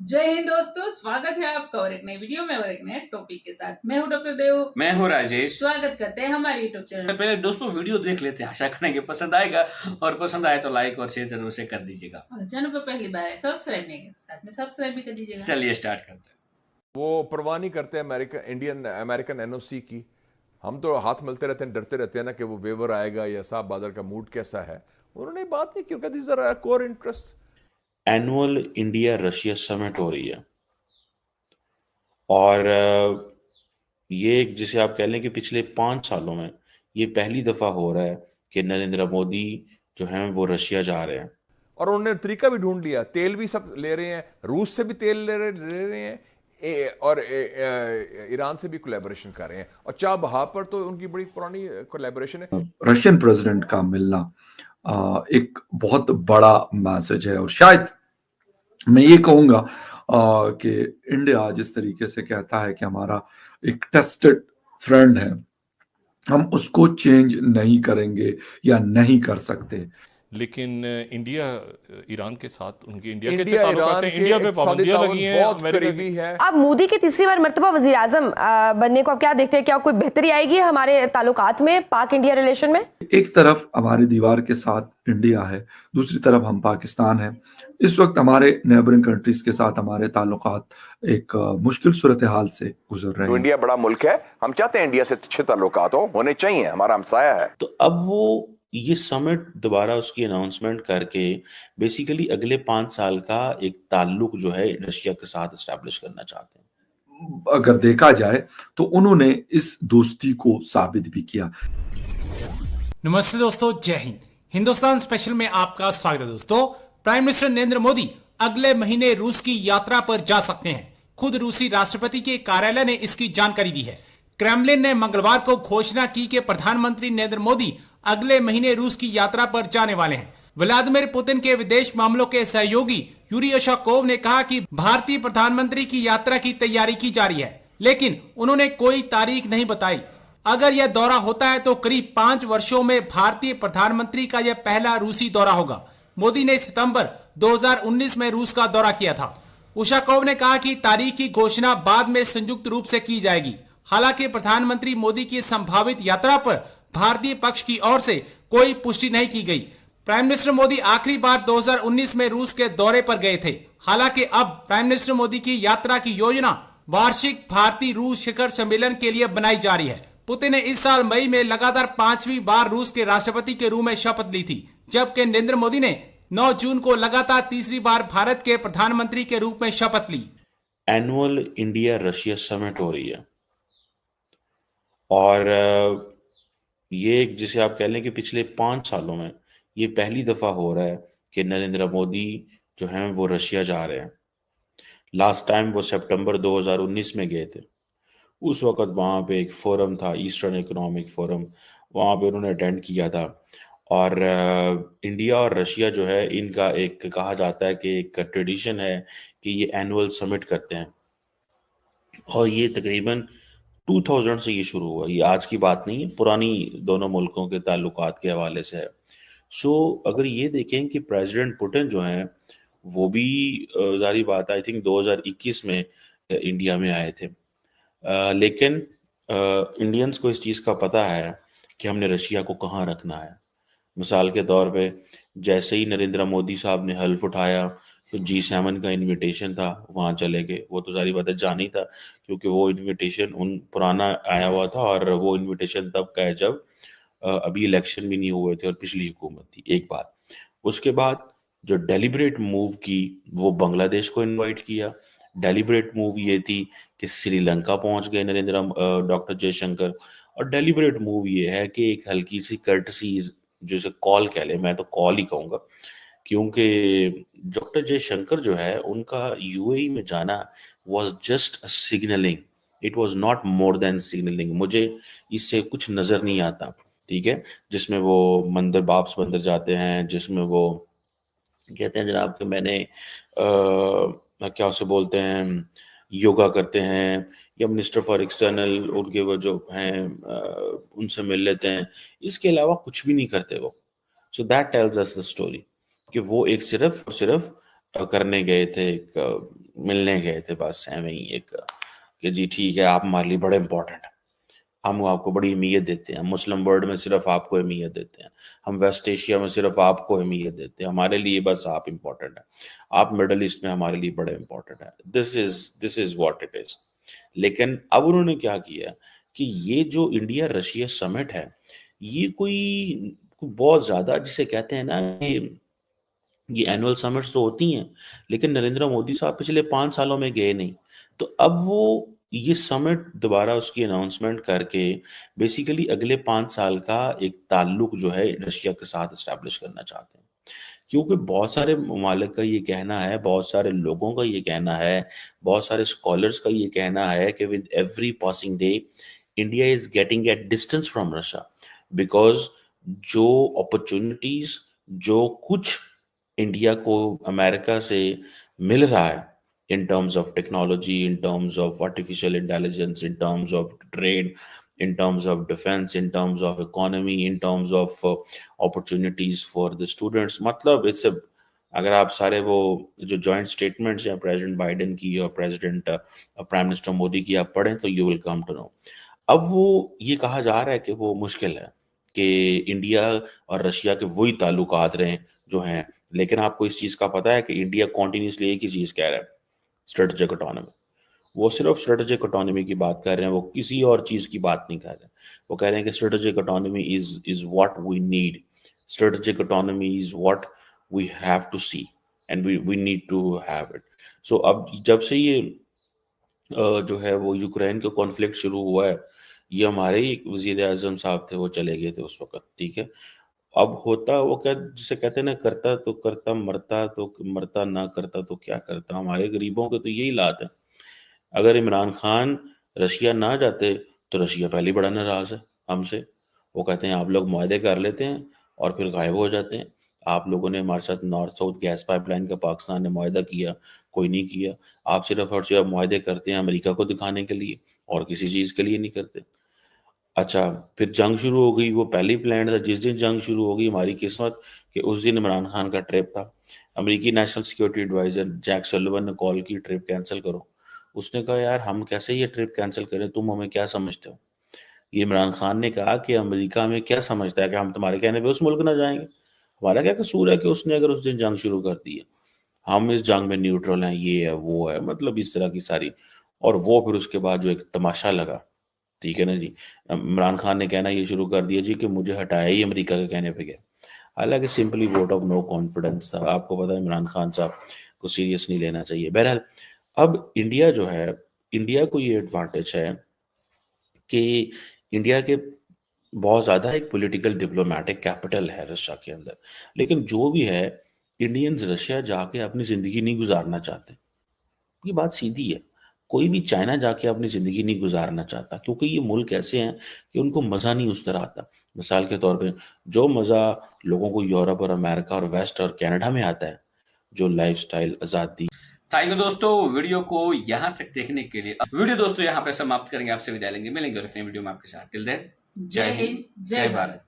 जय हिंद दोस्तों, स्वागत है आपका और एक नई वीडियो में और एक नए टॉपिक के साथ। मैं हूं डॉक्टर देव, मैं हूं राजेश। स्वागत करते हैं हमारे यूट्यूब चैनल। पहले दोस्तों वीडियो देख लेते हैं, आशा करेंगे पसंद आएगा और पसंद आए तो लाइक और शेयर जरूर से कर दीजिएगा। और चैनल पर पहली बार है सब्सक्राइब नहीं किया, साथ में सब्सक्राइब भी कर दीजिएगा। चलिए स्टार्ट करते हैं। वो परवाह नहीं करते अमेरिकन एनओसी की। हम तो हाथ मलते रहते हैं, डरते रहते हैं ना कि वो वेवर आएगा या साहब बादल का मूड कैसा है। उन्होंने बात नहीं क्योंकि this are core interest. Annual India Russia summit हो रही है और ये जिसे आप कह लें कि पिछले 5 सालों में ये पहली दफा हो रहा है कि नरेंद्र मोदी जो हैं वो रशिया जा रहे हैं। और उन्होंने तरीका भी ढूंढ लिया, तेल भी सब ले रहे हैं, रूस से भी तेल ले रहे हैं और ईरान से भी कोलैबोरेशन कर रहे हैं। और चाबहार पर तो उनकी बड़ी पुरानी कोलैबोरेशन है। रशियन प्रेसिडेंट का मिलना एक बहुत बड़ा मैसेज है और शायद मैं ये कहूंगा कि इंडिया जिस तरीके से कहता है कि हमारा एक टेस्टेड फ्रेंड है, हम उसको चेंज नहीं करेंगे या नहीं कर सकते। लेकिन इंडिया ईरान के साथ उनकी इंडिया के इंडिया ईरान के इंडिया पे पाबंदियां लगी हैं, बहुत करीबी है। अब मोदी के तीसरी बार मर्तबा वजीर आजम बनने को आप क्या देखते हैं? क्या कोई बेहतरी आएगी हमारे ताल्लुकात में, पाक इंडिया रिलेशन में? एक तरफ हमारी दीवार के साथ इंडिया है, दूसरी तरफ हम पाकिस्तान है। इस वक्त हमारे नेबरिंग कंट्रीज के साथ हमारे ताल्लुकात एक मुश्किल सूरत हाल से गुजर रहे हैं। इंडिया बड़ा मुल्क है, हम चाहते हैं इंडिया से अच्छे ताल्लुकात होने चाहिए, हमारा हमसाया है। तो अब वो ये समिट दोबारा उसकी अनाउंसमेंट करके बेसिकली अगले 5 साल का एक ताल्लुक जो है रशिया के साथ एस्टैब्लिश करना चाहते हैं। अगर देखा जाए तो उन्होंने इस दोस्ती को साबित भी किया। नमस्ते दोस्तों, जय हिंद। हिंदुस्तान स्पेशल में आपका स्वागत है दोस्तों। प्राइम मिनिस्टर नरेंद्र मोदी अगले महीने रूस की यात्रा पर जा सकते हैं। खुद रूसी राष्ट्रपति के कार्यालय ने इसकी जानकारी दी है। क्रेमलिन ने मंगलवार को घोषणा की कि प्रधानमंत्री नरेंद्र मोदी अगले महीने रूस की यात्रा पर जाने वाले हैं। व्लादिमीर पुतिन के विदेश मामलों के सहयोगी यूरी उशाकोव ने कहा कि भारतीय प्रधानमंत्री की यात्रा की तैयारी की जा रही है, लेकिन उन्होंने कोई तारीख नहीं बताई। अगर यह दौरा होता है तो करीब 5 वर्षों में भारतीय प्रधानमंत्री का यह पहला रूसी दौरा होगा। मोदी ने सितंबर 2019 में रूस का दौरा किया था। उशाकोव ने कहा कि तारीख की घोषणा बाद में संयुक्त रूप से की जाएगी। हालांकि प्रधानमंत्री मोदी की संभावित यात्रा पर भारतीय पक्ष की ओर से कोई पुष्टि नहीं की गई। प्राइम मिनिस्टर मोदी आखिरी बार 2019 में रूस के दौरे पर गए थे। हालांकि अब प्राइम मिनिस्टर मोदी की यात्रा की योजना वार्षिक भारतीय रूस शिखर सम्मेलन के लिए बनाई जा रही है। पुतिन ने इस साल मई में लगातार 5वीं बार रूस के राष्ट्रपति के रूप में शपथ ली थी, जबकि नरेंद्र मोदी ने 9 जून को लगातार तीसरी बार भारत के प्रधानमंत्री के रूप में शपथ ली। एनुअल इंडिया रशिया समिट हो रही है और ये जिसे आप कह लें कि पिछले 5 सालों में ये पहली दफा हो रहा है कि नरेंद्र मोदी जो हैं वो रशिया जा रहे हैं। लास्ट टाइम वो सितंबर 2019 में गए थे। उस वक्त वहाँ पे एक फोरम था, ईस्टर्न इकोनॉमिक फोरम, वहाँ पे उन्होंने अटेंड किया था। और इंडिया और रशिया जो है इनका एक कहा जाता है कि एक ट्रेडिशन है कि ये एनुअल समिट करते हैं और ये तकरीबन 2000 से ये शुरू हुआ। ये आज की बात नहीं है, पुरानी दोनों मुल्कों के ताल्लुकात के हवाले से है। सो अगर ये देखें कि प्रेसिडेंट पुतिन जो हैं वो भी जारी बात आई थिंक 2021 में इंडिया में आए थे, लेकिन इंडियंस को इस चीज़ का पता है कि हमने रशिया को कहाँ रखना है। मिसाल के तौर पे जैसे ही नरेंद्र मोदी साहब ने हल्फ उठाया तो G7 का इनविटेशन था, वहाँ चले गए। वो तो सारी बातें जानी था क्योंकि वो इनविटेशन उन पुराना आया हुआ था और वो इनविटेशन तब का है जब अभी इलेक्शन भी नहीं हुए थे और पिछली हुकूमत थी। एक बात। उसके बाद जो डेलिब्रेट मूव की वो बांग्लादेश को इनवाइट किया। डेलिब्रेट मूव ये थी कि श्रीलंका पहुंच गए डॉक्टर जयशंकर। और डेलिब्रेट मूव ये है कि एक हल्की सी कर्टसी, जैसे कॉल कह ले, मैं तो कॉल ही कहूँगा, क्योंकि डॉक्टर जयशंकर जो है उनका यूएई में जाना was just a signalling, it was not more than signalling. मुझे इससे कुछ नजर नहीं आता, ठीक है, जिसमें वो मंदिर बाप्स मंदिर जाते हैं, जिसमें वो कहते हैं जनाब कि मैंने क्या उसे बोलते हैं, योगा करते हैं, या मिनिस्टर फॉर एक्सटर्नल उनके वो जो हैं उनसे मिल लेते हैं। इसके अलावा कुछ भी नहीं करते वो। So that tells us the story कि वो एक सिर्फ करने गए थे, एक मिलने गए थे, बस ऐਵੇਂ ही एक कि जी ठीक है, आप हमारे लिए बड़े इंपॉर्टेंट हैं, हम आपको बड़ी अहमियत देते हैं, मुस्लिम वर्ल्ड में सिर्फ आपको अहमियत देते हैं, हम वेस्ट एशिया में सिर्फ आपको अहमियत देते हैं, हमारे लिए बस आप इंपॉर्टेंट हैं, आप मिडल ईस्ट में हमारे लिए बड़े इंपॉर्टेंट है। This is what it is. लेकिन अब उन्होंने क्या किया कि ये जो इंडिया रशिया समिट है, ये कोई बहुत ज्यादा जिसे कहते हैं ना, ये एनुअल समिट्स तो होती हैं, लेकिन नरेंद्र मोदी साहब पिछले 5 सालों में गए नहीं। तो अब वो ये समिट दोबारा उसकी अनाउंसमेंट करके बेसिकली अगले 5 साल का एक ताल्लुक जो है रशिया के साथ इस्टेब्लिश करना चाहते हैं। क्योंकि बहुत सारे ममालिक का ये कहना है, बहुत सारे लोगों का ये कहना है, बहुत सारे स्कॉलर्स का ये कहना है कि with every passing day India is getting at distance from Russia, because जो अपॉर्चुनिटीज, जो कुछ इंडिया को अमेरिका से मिल रहा है in terms of technology, in terms of artificial intelligence, in terms of trade, in terms of defense, in terms of economy, in terms of opportunities for the students. मतलब it's a, अगर आप सारे वो जो joint statements हैं president Biden की और president prime minister Modi की आप पढ़ें तो you will come to know. अब वो ये कहा जा रहा है कि वो मुश्किल है कि इंडिया और रशिया के वही ताल्लुकात रहे जो हैं, लेकिन आपको इस चीज़ का पता है कि इंडिया कॉन्टिन्यूसली एक ही चीज़ कह रहा है, स्ट्रेटेजिक ऑटोनॉमी। वो सिर्फ स्ट्रेटेजिक ऑटोनॉमी की बात कर रहे हैं, वो किसी और चीज की बात नहीं कर रहे। वो कह रहे हैं कि strategic autonomy is what we need, strategic autonomy is what we have to see and we need to have it. So अब जब से ये जो है वो यूक्रेन का कॉन्फ्लिक्ट शुरू हुआ है, ये हमारे ही वजीर आजम साहब थे, वो चले गए थे उस वक्त, ठीक है। अब होता वो क्या, जिसे कहते हैं ना, करता तो करता, मरता तो मरता, ना करता तो क्या करता। हमारे गरीबों के तो यही हालात है। अगर इमरान खान रशिया ना जाते तो रशिया पहले ही बड़ा नाराज है हमसे। वो कहते हैं आप लोग मुआहदे कर लेते हैं और फिर गायब हो जाते हैं। आप लोगों ने हमारे साथ नॉर्थ साउथ गैस पाइपलाइन का पाकिस्तान ने मुआहदा किया, कोई नहीं किया। आप सिर्फ और सिर्फ मुआहदे करते हैं अमेरिका को दिखाने के लिए और किसी चीज़ के लिए नहीं करते। अच्छा, फिर जंग शुरू हो गई। वो पहले ही प्लान था, जिस दिन जंग शुरू हो गई हमारी किस्मत कि उस दिन इमरान खान का ट्रिप था। अमेरिकी national security adviser Jake Sullivan ने कॉल की, ट्रिप कैंसिल करो। उसने कहा यार हम कैसे ये ट्रिप कैंसिल करें, तुम हमें क्या समझते हो। ये इमरान खान ने कहा कि अमेरिका में क्या समझता है कि हम तुम्हारे कहने पे उस मुल्क ना जाएंगे। हमारा क्या कसूर है कि उसने अगर उस दिन जंग शुरू कर दी है, हम इस जंग में न्यूट्रल हैं, ये है वो है, मतलब इस तरह की सारी। और वो फिर उसके बाद जो एक तमाशा लगा, ठीक है ना जी, इमरान खान ने कहना ये शुरू कर दिया जी कि मुझे हटाया ही अमेरिका के कहने पे गया। हालांकि simply vote of no confidence था। आपको पता है इमरान खान साहब को सीरियस नहीं लेना चाहिए। बहरहाल अब इंडिया जो है, इंडिया को ये एडवांटेज है कि इंडिया के बहुत ज़्यादा एक पॉलिटिकल डिप्लोमेटिक कैपिटल है रशिया के अंदर। लेकिन जो भी है, इंडियंस रशिया जाके अपनी ज़िंदगी नहीं गुजारना चाहते। ये बात सीधी है। कोई भी चाइना जाके अपनी ज़िंदगी नहीं गुजारना चाहता, क्योंकि ये मुल्क ऐसे हैं कि उनको मज़ा नहीं उस तरह आता। मिसाल के तौर पे जो मज़ा लोगों को यूरोप और अमेरिका और वेस्ट और कनाडा में आता है, जो लाइफस्टाइल, आज़ादी। थैंक यू दोस्तों, वीडियो को यहाँ तक देखने के लिए। वीडियो दोस्तों यहाँ पे समाप्त करेंगे, आपसे विदा लेंगे, मिलेंगे और अपने वीडियो में आपके साथ। टिल देन, जय हिंद, जय भारत।